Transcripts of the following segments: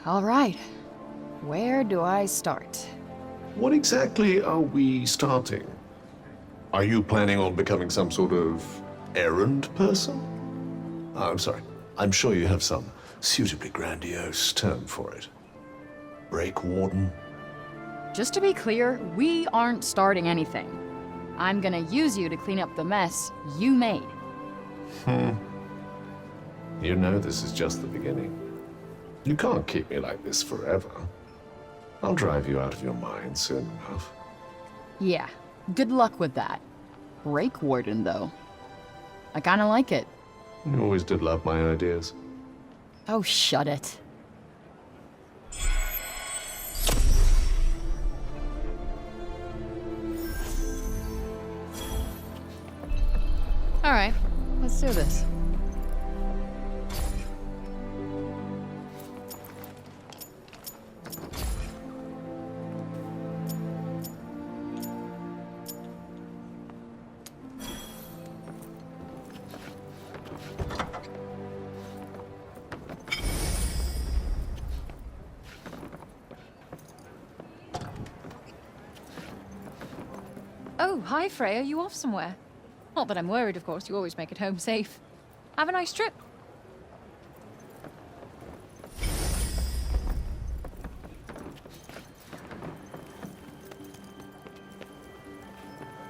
All right. Where do I start? What exactly are we starting? Are you planning on becoming some sort of errand person? Oh, I'm sorry. I'm sure you have some suitably grandiose term for it. Break warden? Just to be clear, we aren't starting anything. I'm gonna use you to clean up the mess you made. You know this is just the beginning. You can't keep me like this forever. I'll drive you out of your mind soon enough. Yeah, good luck with that. Break warden, though. I kinda like it. You always did love my ideas. Oh, shut it. Alright, let's do this. Oh, hi Freya, you off somewhere? Not that I'm worried, of course, you always make it home safe. Have a nice trip.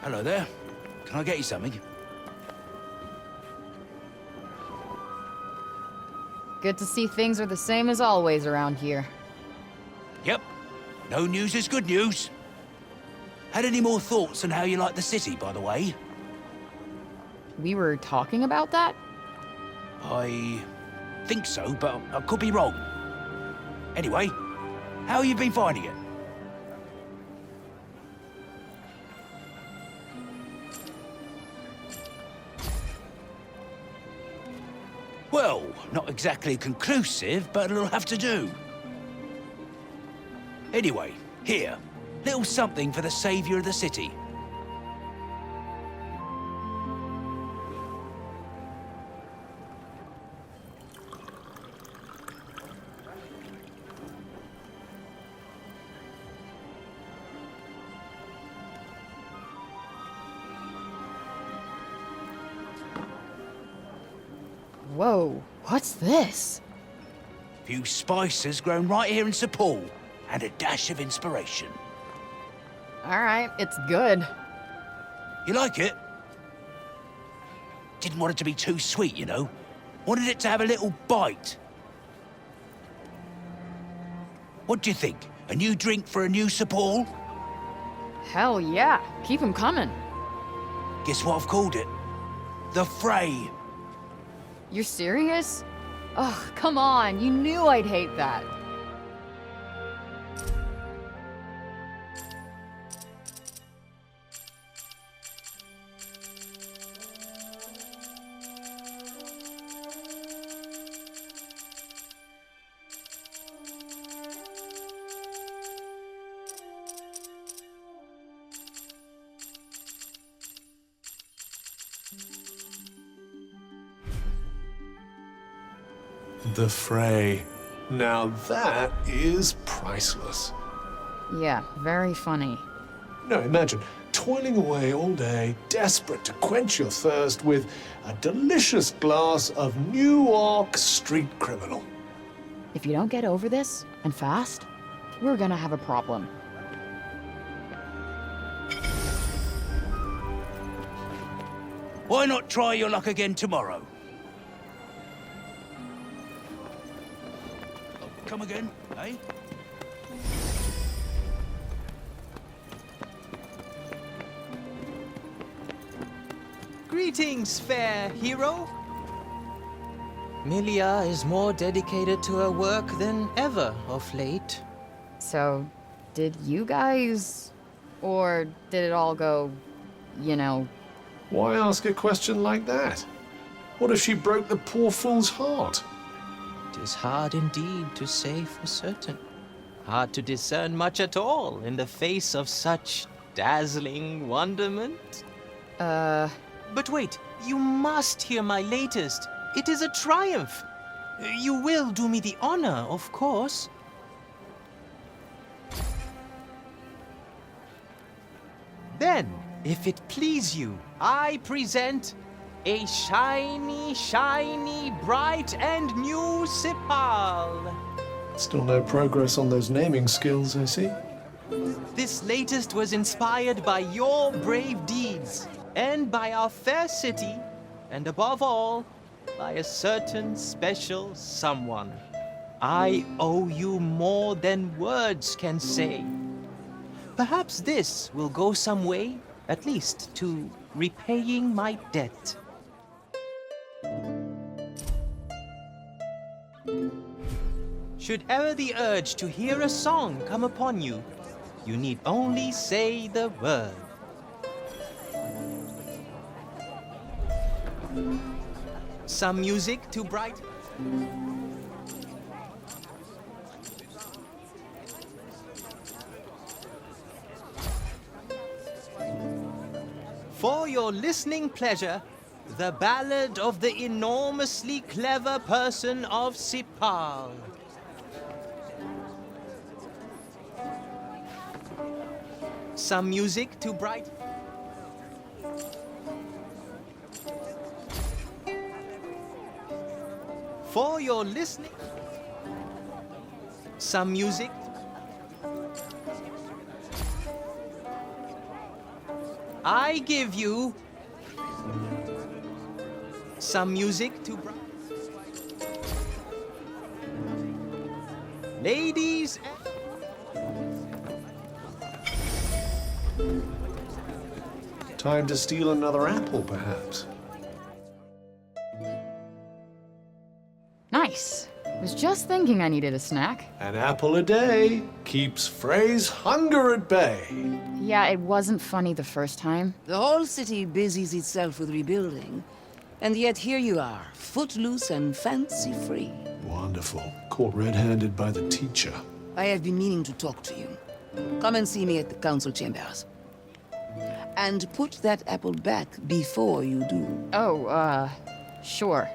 Hello there. Can I get you something? Good to see things are the same as always around here. Yep. No news is good news. Had any more thoughts on how you like the city, by the way? We were talking about that? I think so, but I could be wrong. Anyway, how you been finding it? Well, not exactly conclusive, but it'll have to do. Anyway, here. Little something for the savior of the city. Whoa, what's this? Few spices grown right here in Sepul, and a dash of inspiration. Alright, it's good. You like it? Didn't want it to be too sweet, you know. Wanted it to have a little bite. What do you think? A new drink for a new Sepul? Hell yeah, keep 'em coming. Guess what I've called it? The Fray. You're serious? Ugh, come on, you knew I'd hate that. The Fray. Now that is priceless. Yeah, very funny. No, imagine toiling away all day, desperate to quench your thirst with a delicious glass of Newark Street Criminal. If you don't get over this, and fast, we're gonna have a problem. Why not try your luck again tomorrow? Come again, eh? Greetings, fair hero. Milia is more dedicated to her work than ever of late. So, did you guys... or did it all go, you know... Why ask a question like that? What if she broke the poor fool's heart? It is hard indeed to say for certain. Hard to discern much at all in the face of such dazzling wonderment. But wait, you must hear my latest. It is a triumph. You will do me the honor, of course. If it please you, I present a shiny, shiny, bright and new Sipal. Still no progress on those naming skills, I see. This latest was inspired by your brave deeds, and by our fair city, and above all, by a certain special someone. I owe you more than words can say. Perhaps this will go some way, at least, to repaying my debt. Should ever the urge to hear a song come upon you, you need only say the word. Some music to bright. For your listening pleasure, the ballad of the enormously clever person of Sipal. Some music to bright. For your listening. Some music. I give you some music to bright. Ladies and Time to steal another apple, perhaps. Nice. Was just thinking I needed a snack. An apple a day keeps Frey's hunger at bay. Yeah, it wasn't funny the first time. The whole city busies itself with rebuilding, and yet here you are, footloose and fancy-free. Wonderful. Caught red-handed by the teacher. I have been meaning to talk to you. Come and see me at the council chambers. And put that apple back before you do. Oh, sure.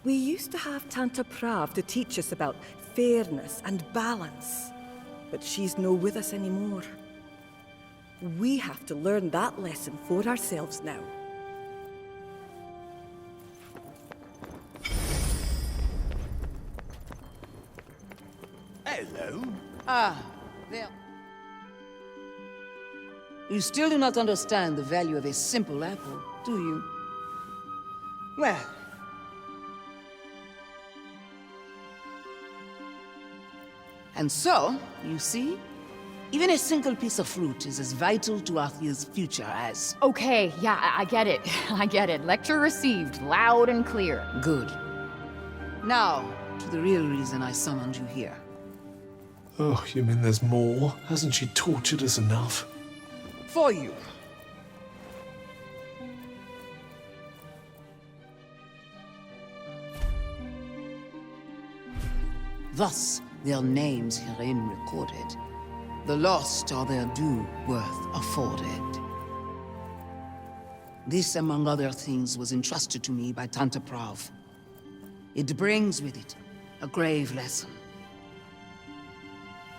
We used to have Tanta Prav to teach us about fairness and balance, but she's no with us anymore. We have to learn that lesson for ourselves now. Hello. There. You still do not understand the value of a simple apple, do you? Well... And so, you see, even a single piece of fruit is as vital to Arthur's future as... Okay, yeah, I get it. I get it. Lecture received, loud and clear. Good. Now, to the real reason I summoned you here. Oh, you mean there's more? Hasn't she tortured us enough? For you. Thus, their names herein recorded. The lost are their due worth afforded. This, among other things, was entrusted to me by Tanta Prav. It brings with it a grave lesson.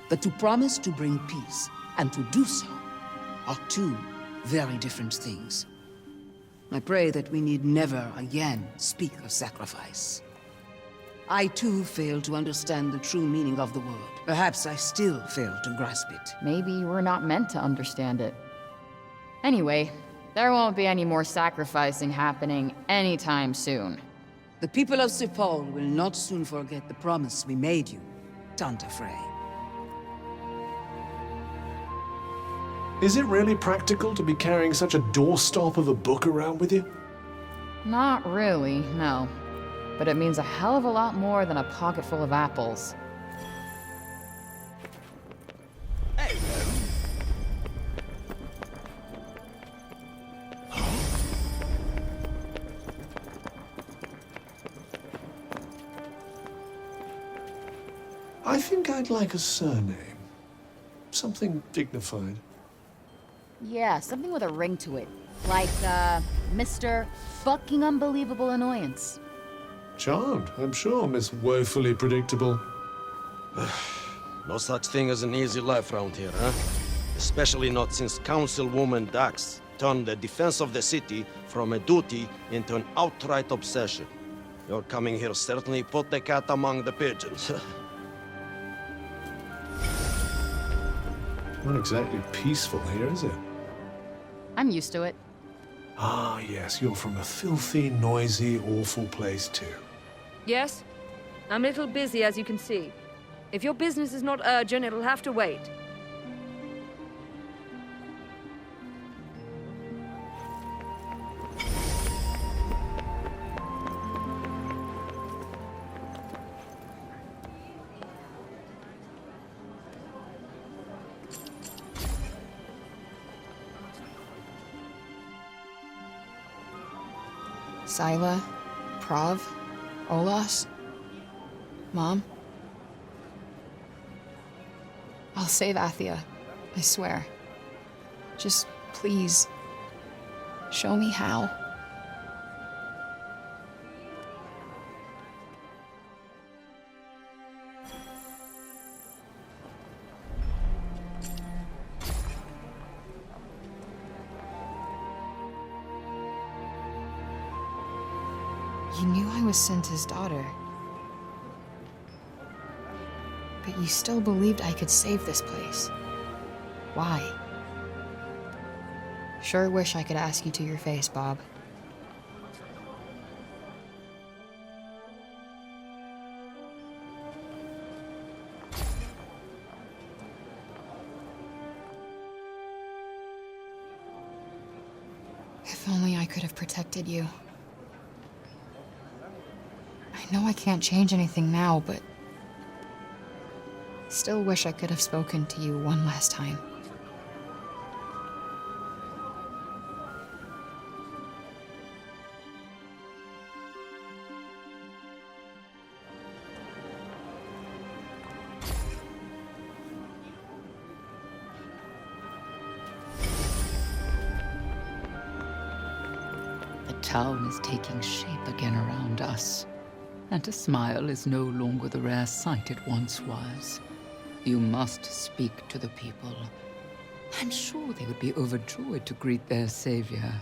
That to promise to bring peace and to do so are two very different things. I pray that we need never again speak of sacrifice. I too fail to understand the true meaning of the word. Perhaps I still fail to grasp it. Maybe we're not meant to understand it. Anyway, there won't be any more sacrificing happening anytime soon. The people of Sipal will not soon forget the promise we made you, Tanta Frey. Is it really practical to be carrying such a doorstop of a book around with you? Not really, no. But it means a hell of a lot more than a pocket full of apples. I think I'd like a surname. Something dignified. Yeah, something with a ring to it. Like, Mr. Fucking Unbelievable Annoyance. Charmed, I'm sure, Miss Woefully Predictable. No such thing as an easy life round here, huh? Especially not since Councilwoman Dax turned the defense of the city from a duty into an outright obsession. Your coming here certainly put the cat among the pigeons. Not exactly peaceful here, is it? I'm used to it. Ah, yes, you're from a filthy, noisy, awful place too. Yes? I'm a little busy, as you can see. If your business is not urgent, it'll have to wait. Sila, Prav, Olas, Mom. I'll save Athia, I swear. Just please, show me how. You knew I was Cinta's daughter. But you still believed I could save this place. Why? Sure wish I could ask you to your face, Bob. If only I could have protected you. I know I can't change anything now, but still wish I could have spoken to you one last time. The town is taking shape again around us, and a smile is no longer the rare sight it once was. You must speak to the people. I'm sure they would be overjoyed to greet their savior.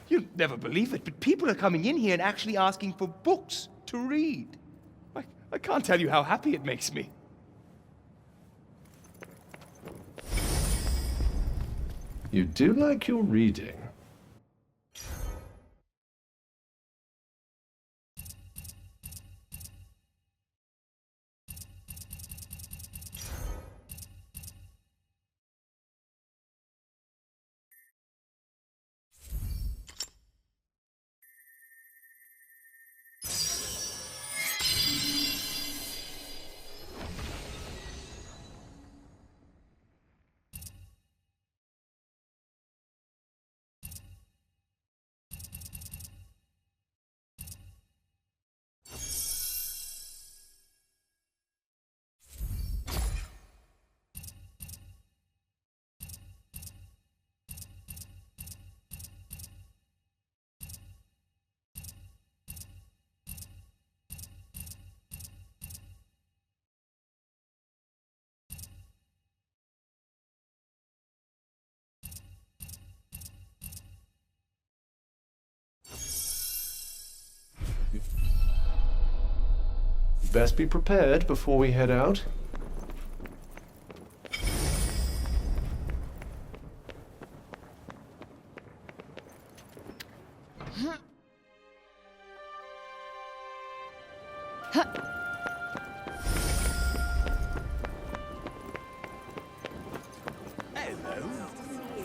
You'll never believe it, but people are coming in here and actually asking for books to read. I can't tell you how happy it makes me. You do like your reading. Best be prepared before we head out.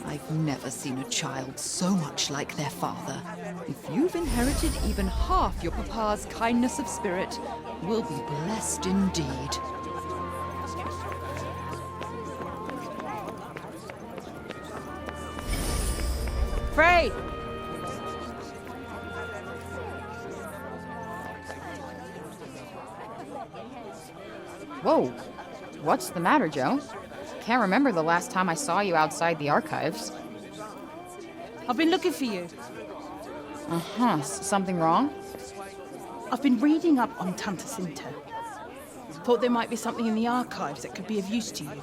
I've never seen a child so much like their father. If you've inherited even half your papa's kindness of spirit, We'll be blessed indeed. Frey! Whoa. What's the matter, Joe? Can't remember the last time I saw you outside the archives. I've been looking for you. Uh-huh. Something wrong? I've been reading up on Tanta Cinta. Thought there might be something in the archives that could be of use to you.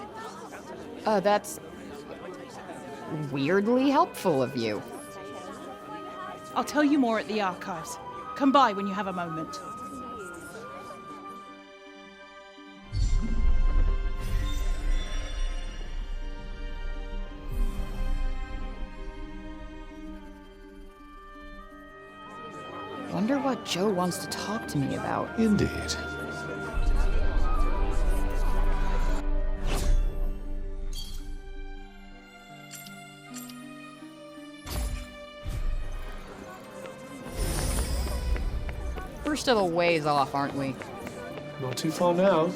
That's weirdly helpful of you. I'll tell you more at the archives. Come by when you have a moment. Wonder what Joe wants to talk to me about. Indeed. We're still a ways off, aren't we? Not too far now.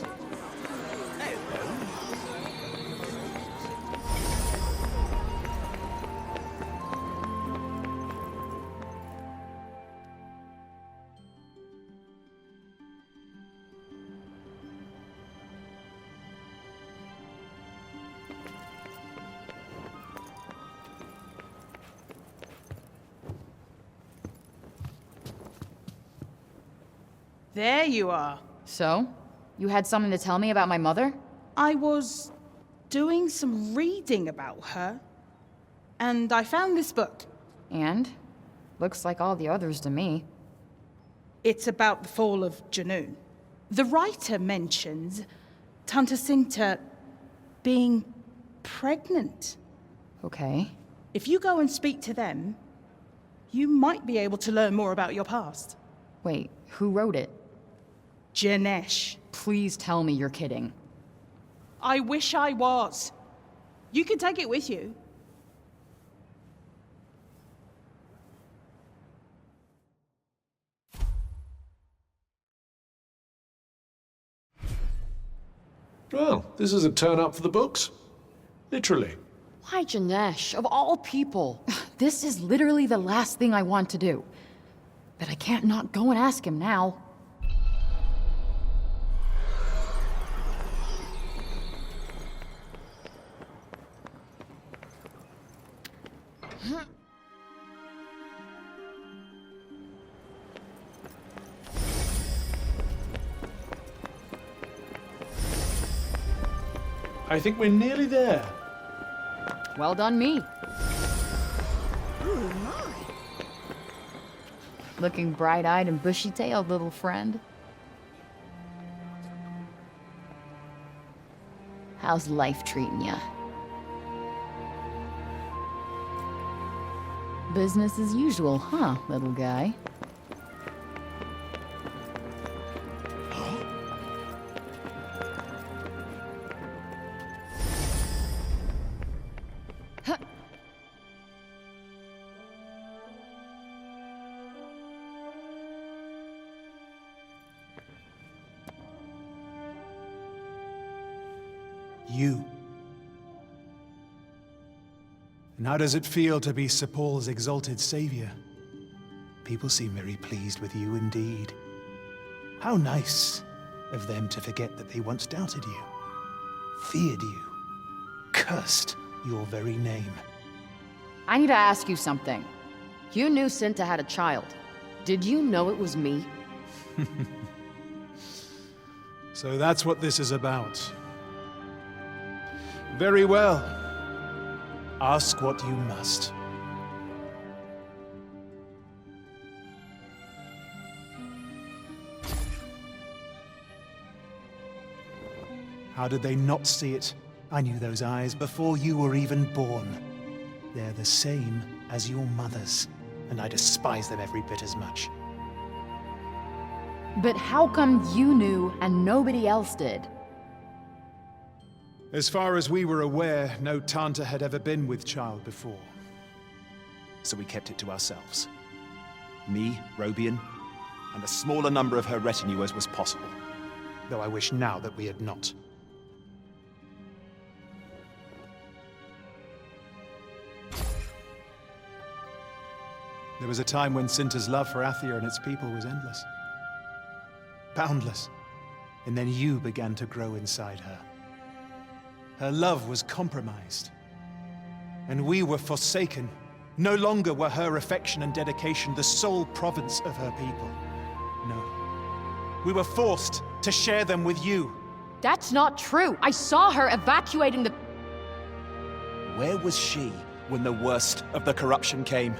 There you are. So? You had something to tell me about my mother? I was doing some reading about her, and I found this book. And? Looks like all the others to me. It's about the fall of Junoon. The writer mentions Tanta Cinta being pregnant. Okay. If you go and speak to them, you might be able to learn more about your past. Wait, who wrote it? Janesh. Please tell me you're kidding. I wish I was. You can take it with you. Well, this is a turn up for the books. Literally. Why Janesh, of all people? This is literally the last thing I want to do. But I can't not go and ask him now. I think we're nearly there. Well done, me. Oh my. Looking bright-eyed and bushy-tailed, little friend. How's life treating ya? Business as usual, huh, little guy? You. And how does it feel to be Sir Paul's exalted savior? People seem very pleased with you indeed. How nice of them to forget that they once doubted you, feared you, cursed your very name. I need to ask you something. You knew Cinta had a child. Did you know it was me? So that's what this is about. Very well. Ask what you must. How did they not see it? I knew those eyes before you were even born. They're the same as your mother's, and I despise them every bit as much. But how come you knew and nobody else did? As far as we were aware, no Tanta had ever been with child before. So we kept it to ourselves. Me, Robian, and a smaller number of her retinue as was possible. Though I wish now that we had not. There was a time when Cinta's love for Athia and its people was endless. Boundless. And then you began to grow inside her. Her love was compromised. And we were forsaken. No longer were her affection and dedication the sole province of her people. No. We were forced to share them with you. That's not true. I saw her evacuating the... Where was she when the worst of the corruption came?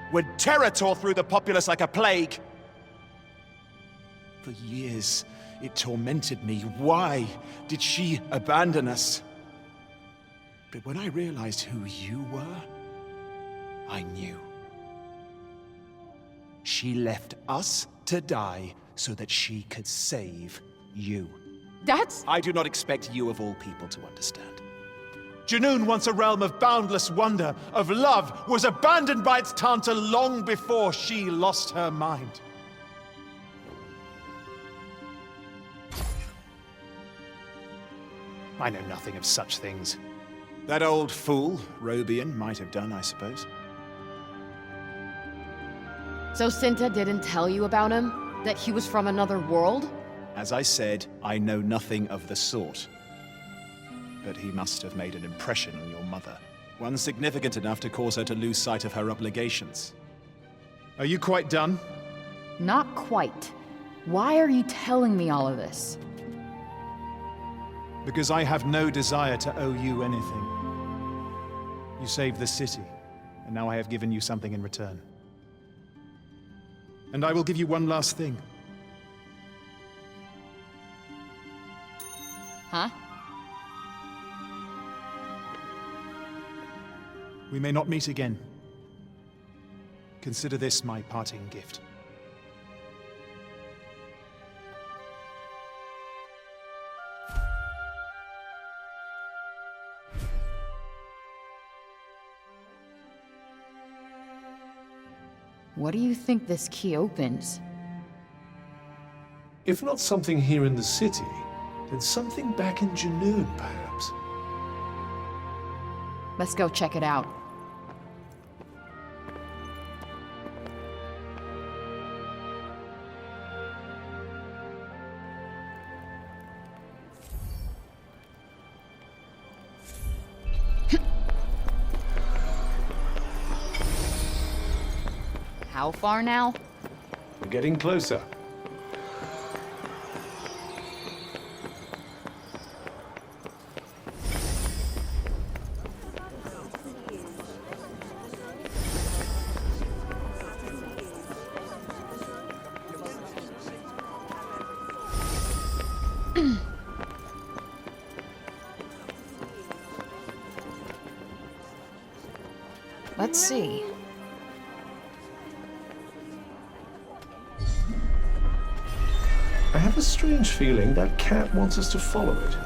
When terror tore through the populace like a plague? For years, it tormented me. Why did she abandon us? But when I realized who you were, I knew. She left us to die so that she could save you. That's... I do not expect you of all people to understand. Junoon, once a realm of boundless wonder, of love, was abandoned by its Tanta long before she lost her mind. I know nothing of such things. That old fool, Robian, might have done, I suppose. So Cinta didn't tell you about him? That he was from another world? As I said, I know nothing of the sort. But he must have made an impression on your mother. One significant enough to cause her to lose sight of her obligations. Are you quite done? Not quite. Why are you telling me all of this? Because I have no desire to owe you anything. You saved the city, and now I have given you something in return. And I will give you one last thing. Huh? We may not meet again. Consider this my parting gift. What do you think this key opens? If not something here in the city, then something back in Junoon, perhaps. Let's go check it out. How far now? We're getting closer. Let's see. I have a strange feeling that cat wants us to follow it.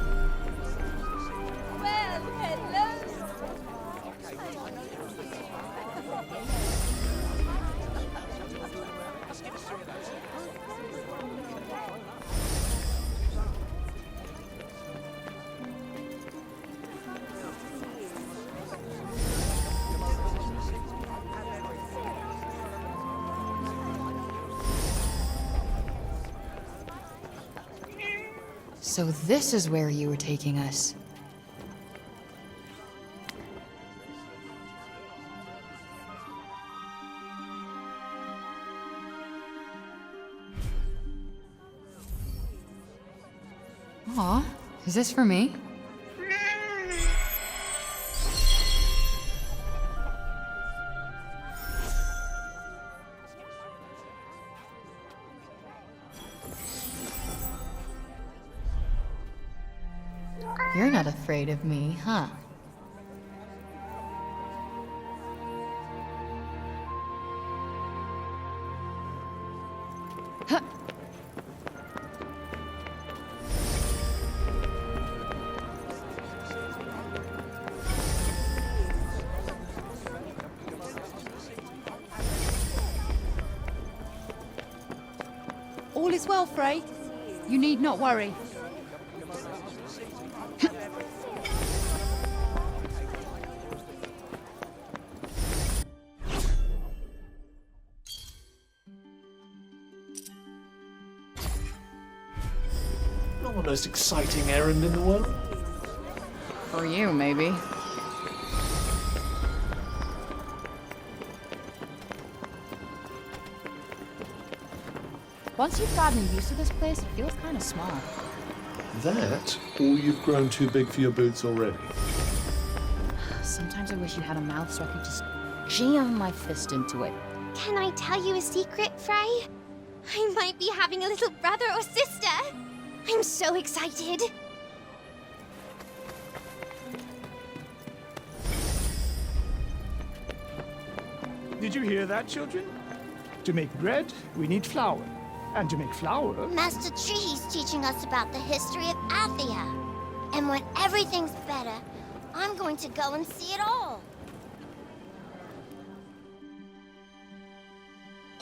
So this is where you were taking us. Aw, is this for me? You're not afraid of me, huh? Huh. as well, Frey. You need not worry. Not the most exciting errand in the world. For you, maybe. Once you've gotten used to this place, it feels kind of small. That, or you've grown too big for your boots already? Sometimes I wish you had a mouth so I could just jam my fist into it. Can I tell you a secret, Frey? I might be having a little brother or sister. I'm so excited. Did you hear that, children? To make bread, we need flour. And to make flour... Master Tree's teaching us about the history of Athia. And when everything's better, I'm going to go and see it all.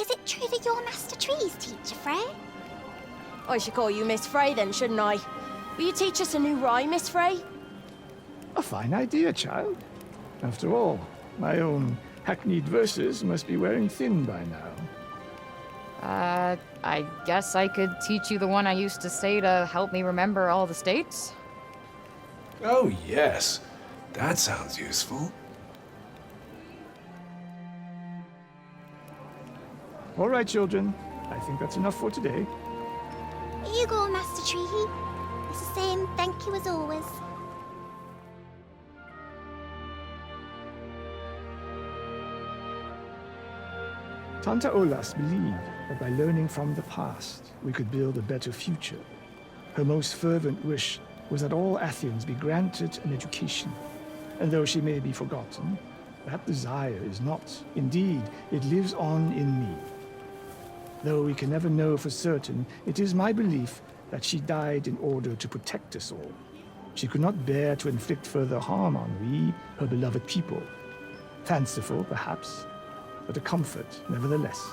Is it true that you're Master Tree's teacher, Frey? I should call you Miss Frey then, shouldn't I? Will you teach us a new rhyme, Miss Frey? A fine idea, child. After all, my own hackneyed verses must be wearing thin by now. I guess I could teach you the one I used to say to help me remember all the states? Oh, yes. That sounds useful. All right, children. I think that's enough for today. Here you go, Master Tree. It's the same thank you as always. Tanta Olas believed that by learning from the past, we could build a better future. Her most fervent wish was that all Athians be granted an education. And though she may be forgotten, that desire is not. Indeed, it lives on in me. Though we can never know for certain, it is my belief that she died in order to protect us all. She could not bear to inflict further harm on we, her beloved people. Fanciful, perhaps, but a comfort, nevertheless.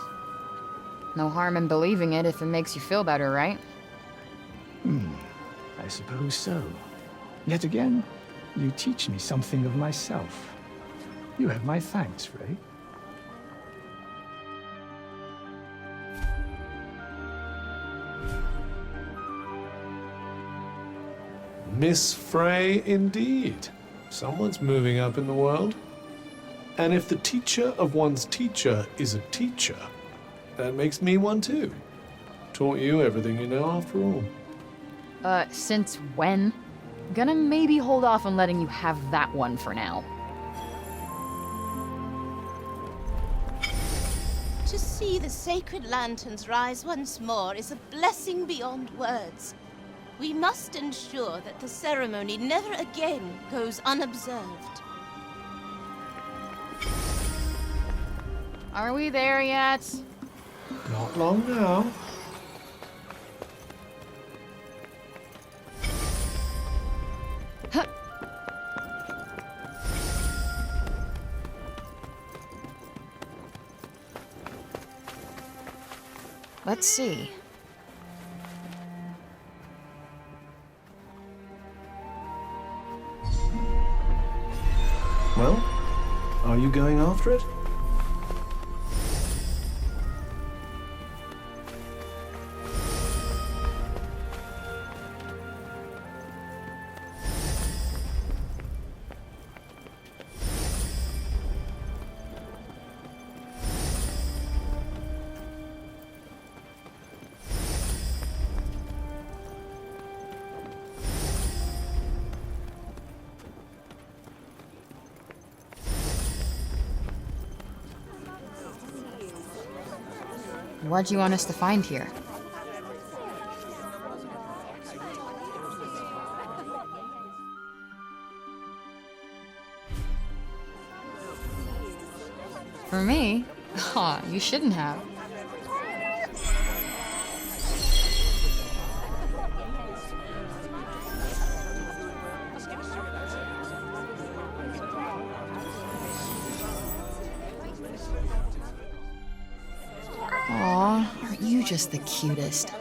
No harm in believing it if it makes you feel better, right? I suppose so. Yet again, you teach me something of myself. You have my thanks, Frey. Miss Frey, indeed. Someone's moving up in the world. And if the teacher of one's teacher is a teacher, that makes me one too. Taught you everything you know after all. Since when? Gonna maybe hold off on letting you have that one for now. To see the sacred lanterns rise once more is a blessing beyond words. We must ensure that the ceremony never again goes unobserved. Are we there yet? Not long now. Let's see. Well, are you going after it? What do you want us to find here? For me? Aw, you shouldn't have. Aw, aren't you just the cutest?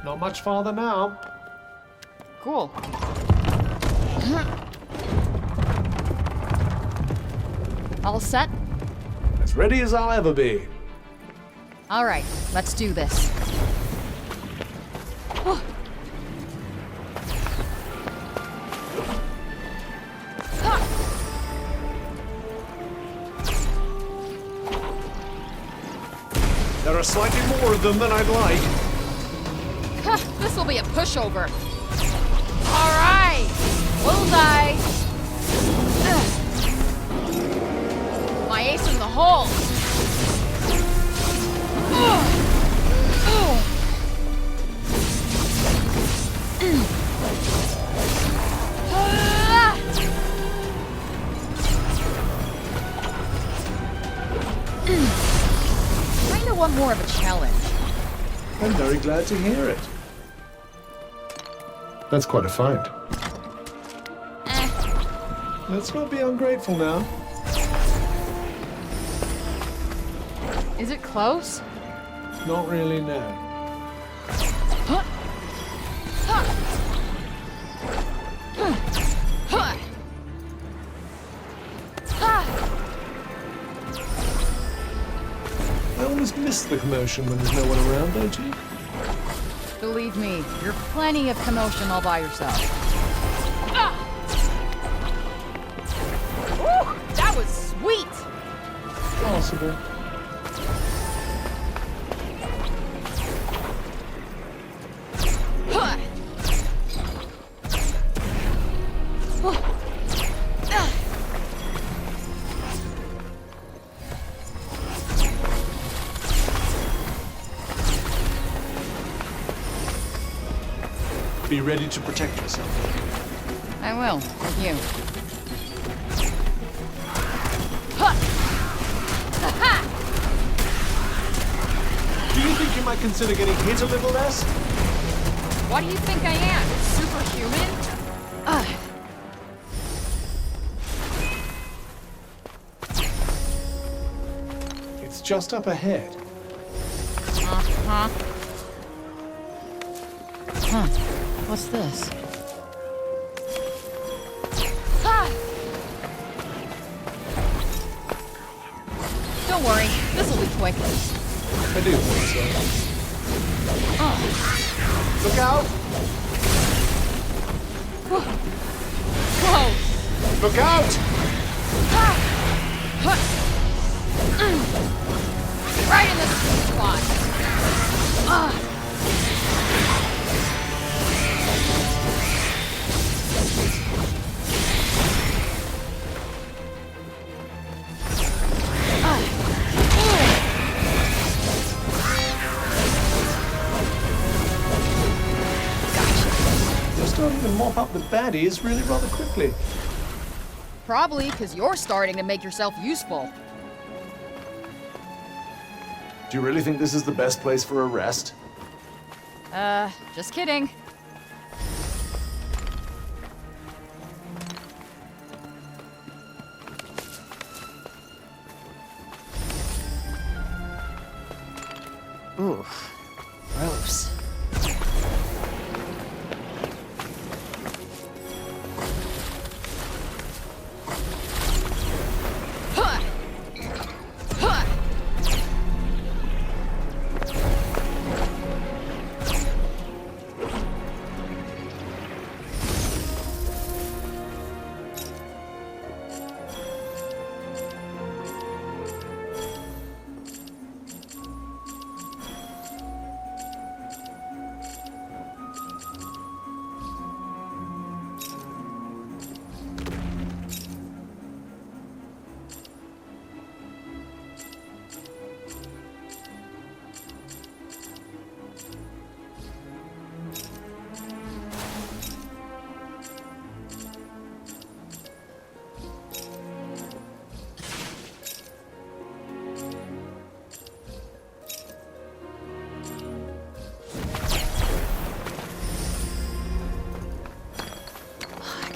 Not much farther now. Cool. All set? As ready as I'll ever be. All right, let's do this. There are slightly more of them than I'd like. This will be a pushover. All right, bullseye. My ace in the hole. Kinda want more of a challenge. I'm very glad to hear it. That's quite a find. Let's not be ungrateful now. Is it close? Not really, no. I always miss the commotion when there's no one around, don't you? Believe me, you're plenty of commotion all by yourself. Woo! That was sweet! Possible. Be ready to protect yourself. I will, with you. Do you think you might consider getting hit a little less? What do you think I am? Superhuman? It's just up ahead. Uh-huh. Huh. What's this? Don't worry, this'll be quick. I do think so. Look out! Whoa! Look out! Right in the sweet spot. You're starting to mop up the baddies really rather quickly. Probably because you're starting to make yourself useful. Do you really think this is the best place for a rest? Just kidding. Ooh, gross.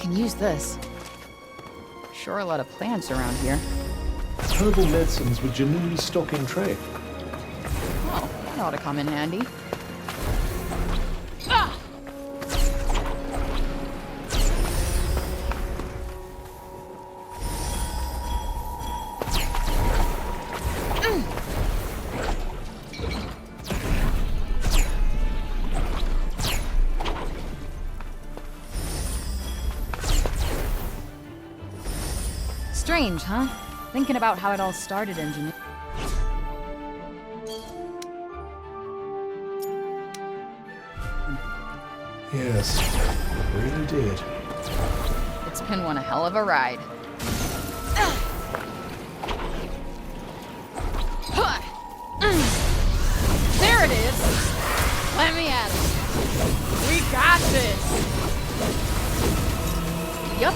Use this. Sure, a lot of plants around here. Herbal medicines were genuinely stock in trade. Oh, that ought to come in handy. Strange, huh? Thinking about how it all started, engineer. Yes, it really did. It's been one hell of a ride. There it is! Let me at it. We got this! Yup.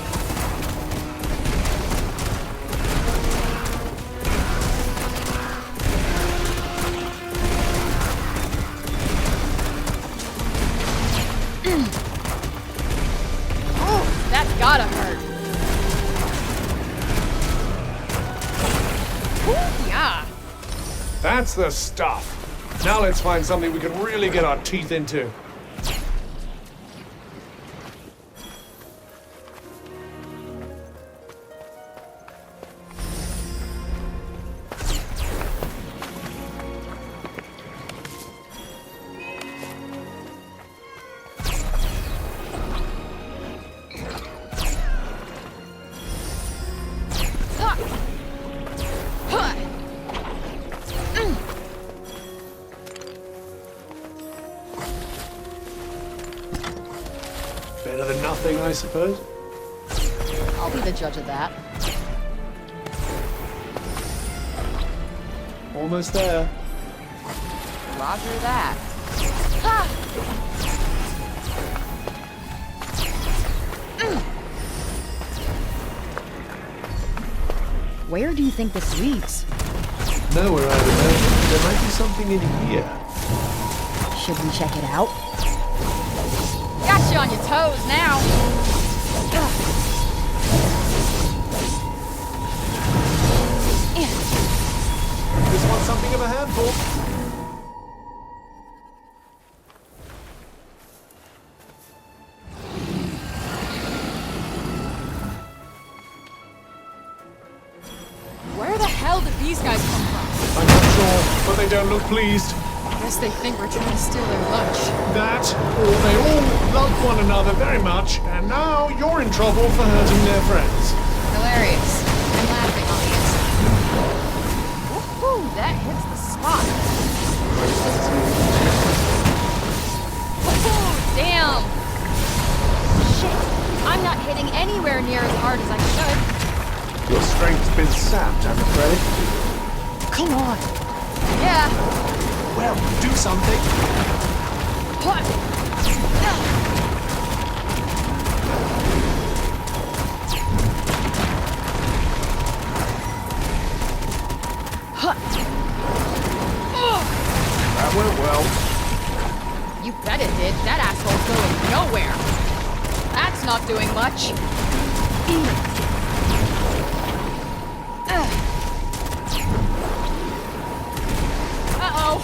Oh, that's gotta hurt. Ooh, yeah. That's the stuff. Now let's find something we can really get our teeth into. Better than nothing, I suppose. I'll be the judge of that. Almost there. Roger that. Ha! Where do you think this leads? Nowhere, I would imagine. There might be something in here. Should we check it out? Got you on your toes now. This one's something of a handful. Where the hell did these guys come from? I'm not sure, but they don't look pleased. Guess they think we're trying to steal their lunch. That, or they all love one another very much, and now you're in trouble for hurting their friends. Hilarious. I'm laughing on the inside. Woohoo! That hits the spot. Woohoo! Damn! Shit! I'm not hitting anywhere near as hard as I should. Your strength's been sapped, I'm afraid. Come on. Yeah. Well, do something. What? That went well. You bet it did. That asshole's going nowhere. That's not doing much. Uh-oh.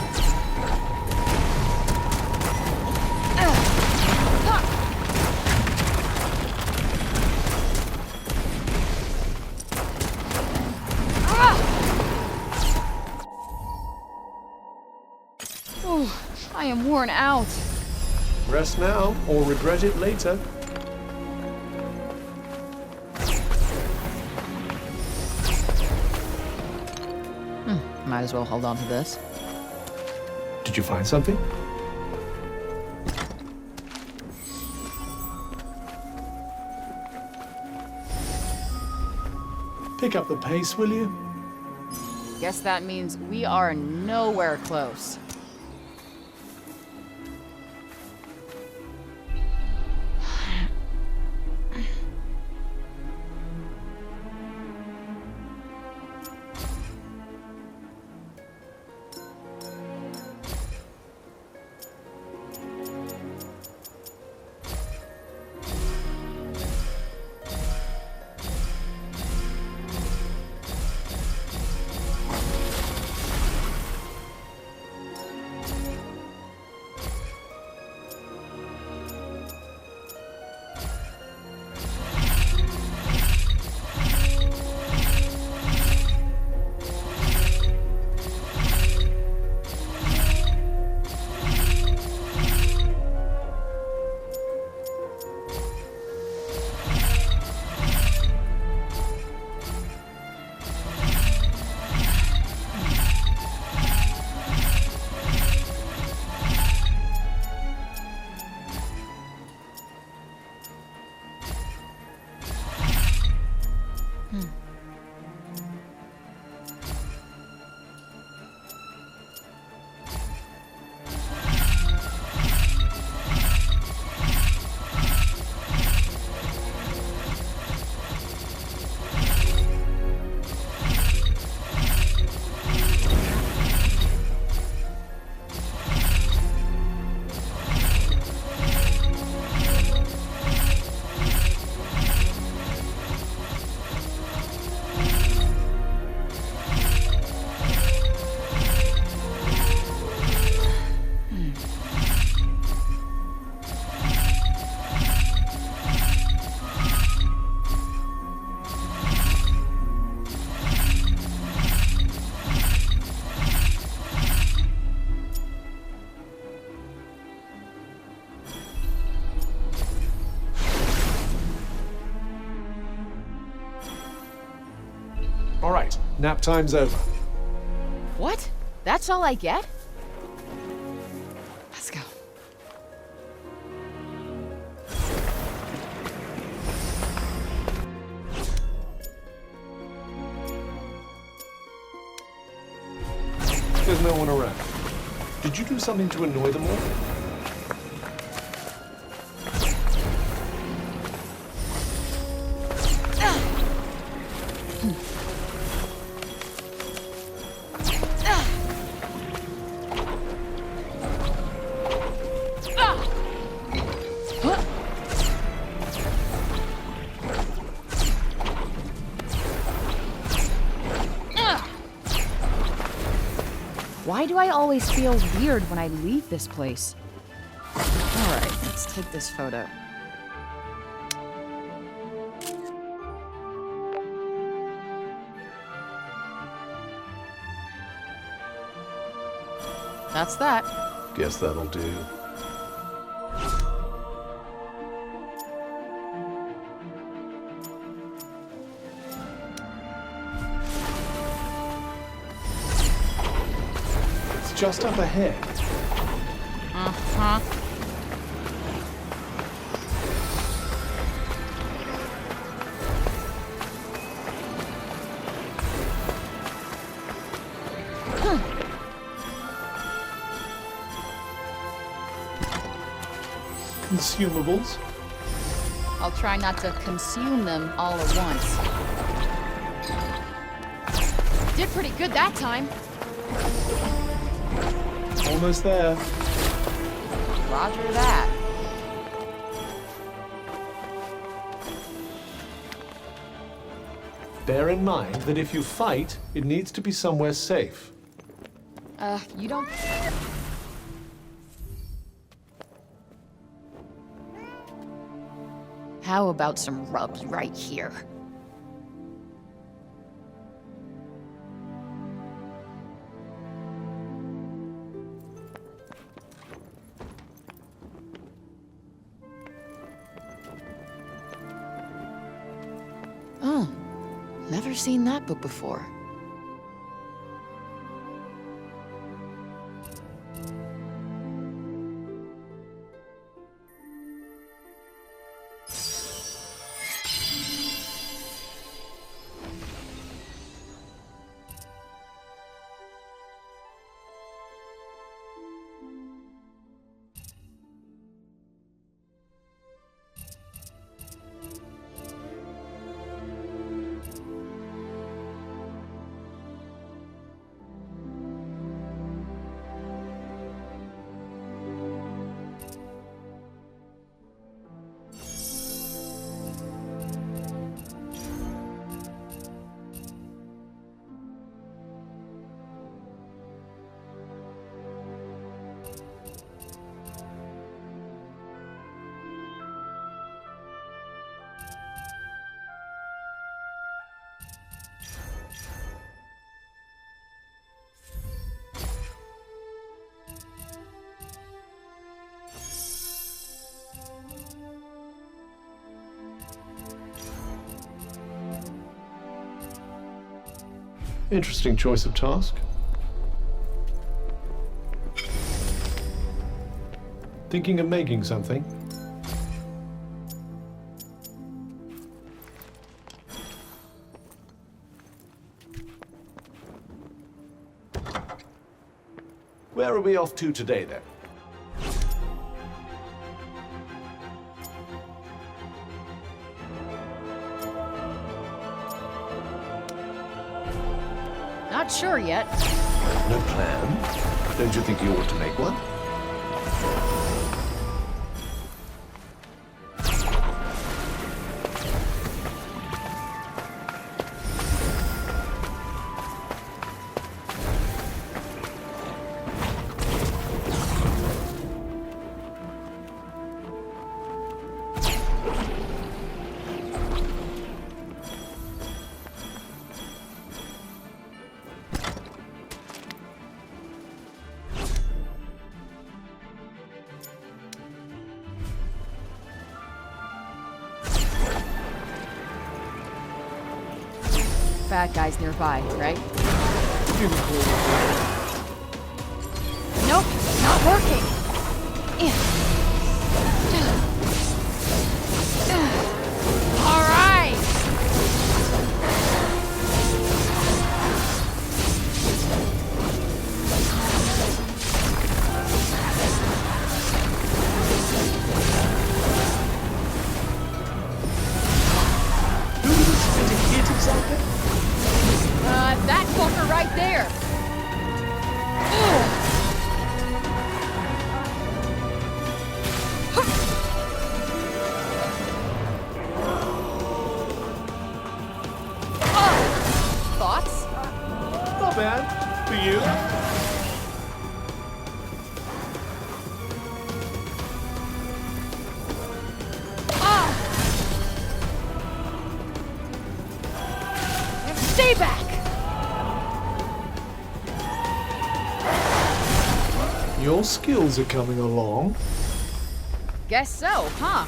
Oh, I am worn out. Rest now, or regret it later. Might as well hold on to this. Did you find something? Pick up the pace, will you? Guess that means we are nowhere close. Nap time's over. What? That's all I get? Let's go. There's no one around. Did you do something to annoy them all? Why do I always feel weird when I leave this place? Alright, let's take this photo. That's that. Guess that'll do. It's just up ahead. Uh-huh. Consumables. I'll try not to consume them all at once. Did pretty good that time. Almost there. Roger that. Bear in mind that if you fight, it needs to be somewhere safe. You don't... How about some rubs right here? Oh, never seen that book before. Interesting choice of task. Thinking of making something? Where are we off to today, then? Not sure yet. No plan? Don't you think you ought to make one? fat guys nearby, right? Nope, not working. All right. That fucker right there. Thoughts? Not bad. For you? Stay back! Your skills are coming along. Guess so, huh?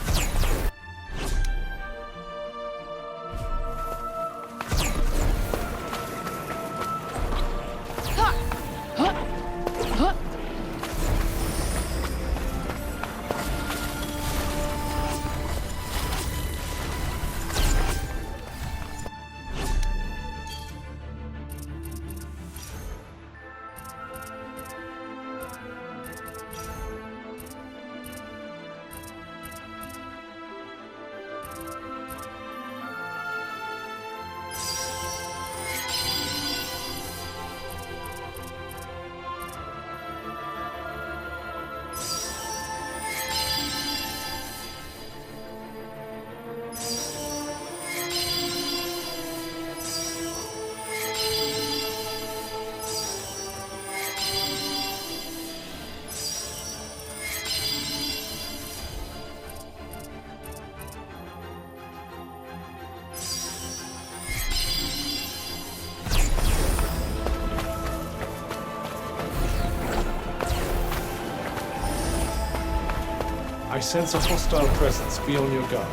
I sense a hostile presence. Be on your guard.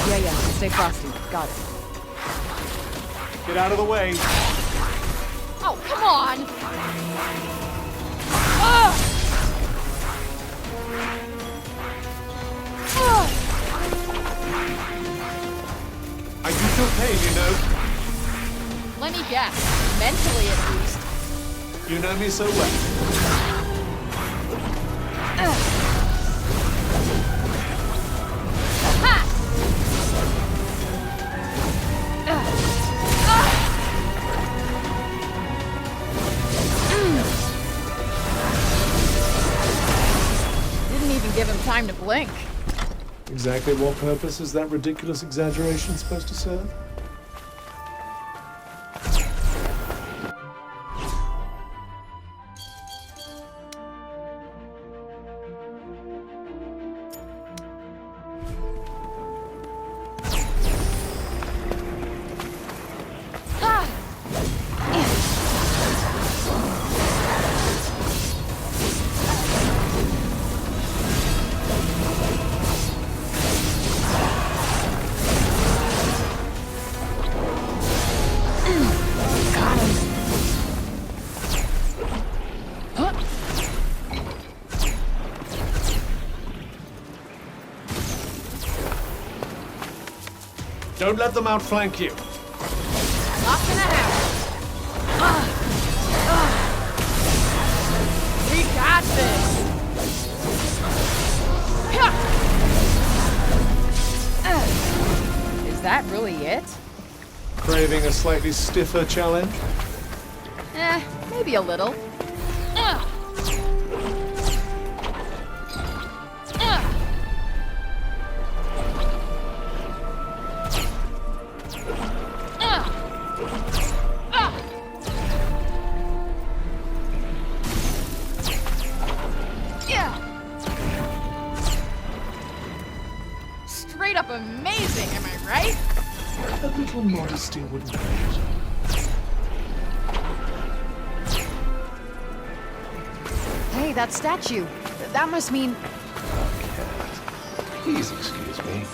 Yeah, stay frosty. Got it. Get out of the way. Oh, come on! Ugh! Ugh! I do feel pain, you know. Let me guess. Mentally, at least. You know me so well. Give him time to blink. Exactly what purpose is that ridiculous exaggeration supposed to serve? Don't let them outflank you. Not gonna happen. We got this. Is that really it? Craving a slightly stiffer challenge? Maybe a little. Straight up amazing, am I right? A little modesty wouldn't hurt. Hey, that statue. That must mean... Please excuse me.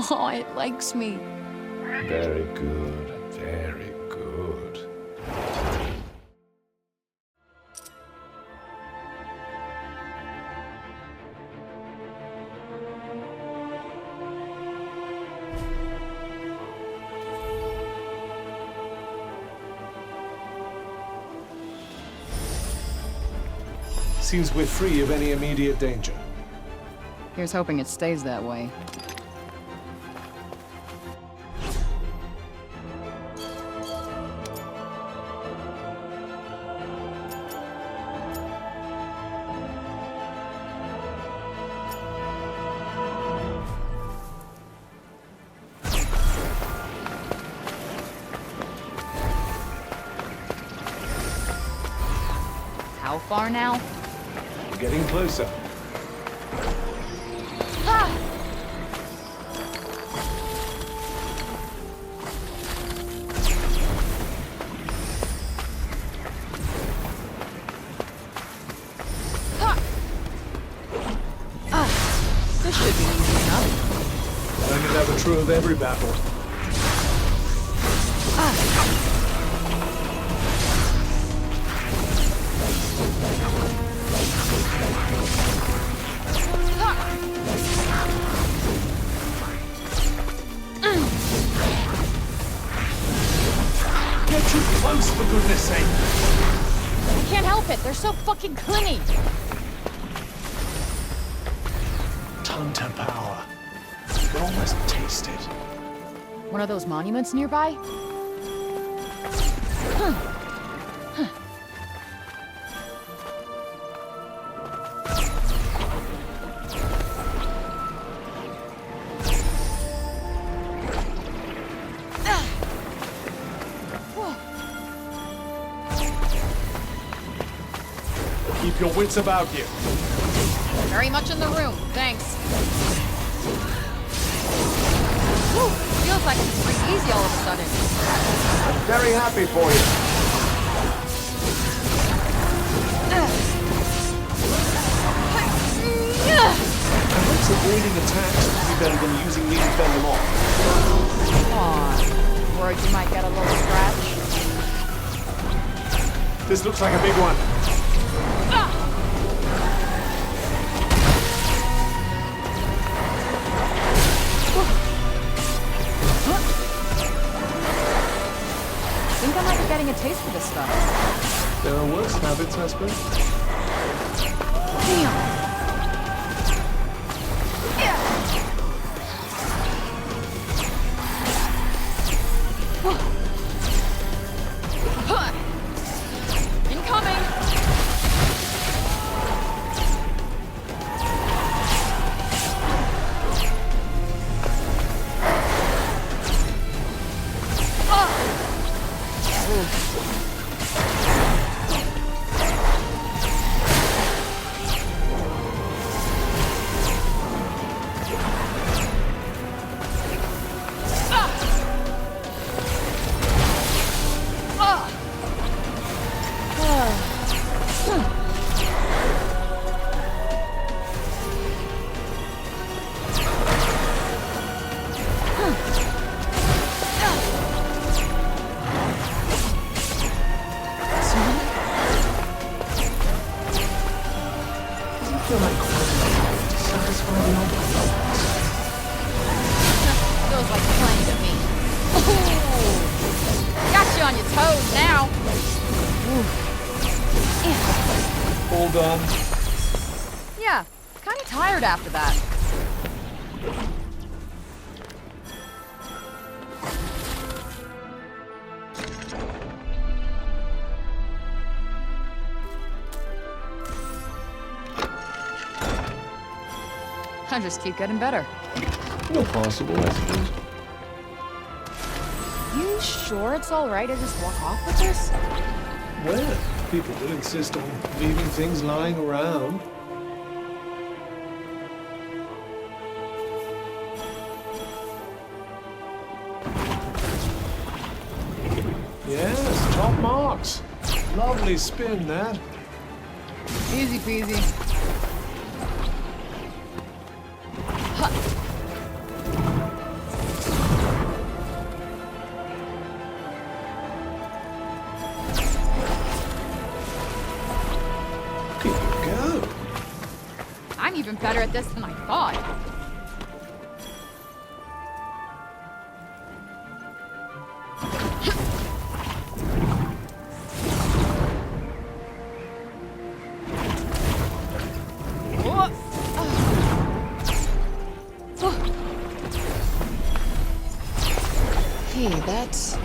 Oh, it likes me. Very good. Very good. Seems we're free of any immediate danger. Here's hoping it stays that way. How far now? Getting closer. Ah! This should be easy enough. Learned to have a true of every battle. Get too close, for goodness sake! I can't help it. They're so fucking clingy. Tanta power. You can almost taste it. One of those monuments nearby? Keep your wits about you. Very much in the room, thanks. Whew, feels like it's pretty easy all of a sudden. I'm very happy for you. Perhaps avoiding attacks would be better than using me to fend them off. Aw, worried you might get a little scratch. This looks like a big one. I think I might be getting a taste for this stuff. There are worse habits, I suppose. Damn. Incoming! I feel like quite to satisfy the old thoughts. Feels like playing to me. Ooh. Got you on your toes now. All done. Yeah, kind of tired after that. I just keep getting better. Not possible, I suppose. You sure it's all right to just walk off with this? Well, people will insist on leaving things lying around. Yes, top marks. Lovely spin, that. Easy peasy. even better at this than I thought. Hey, that's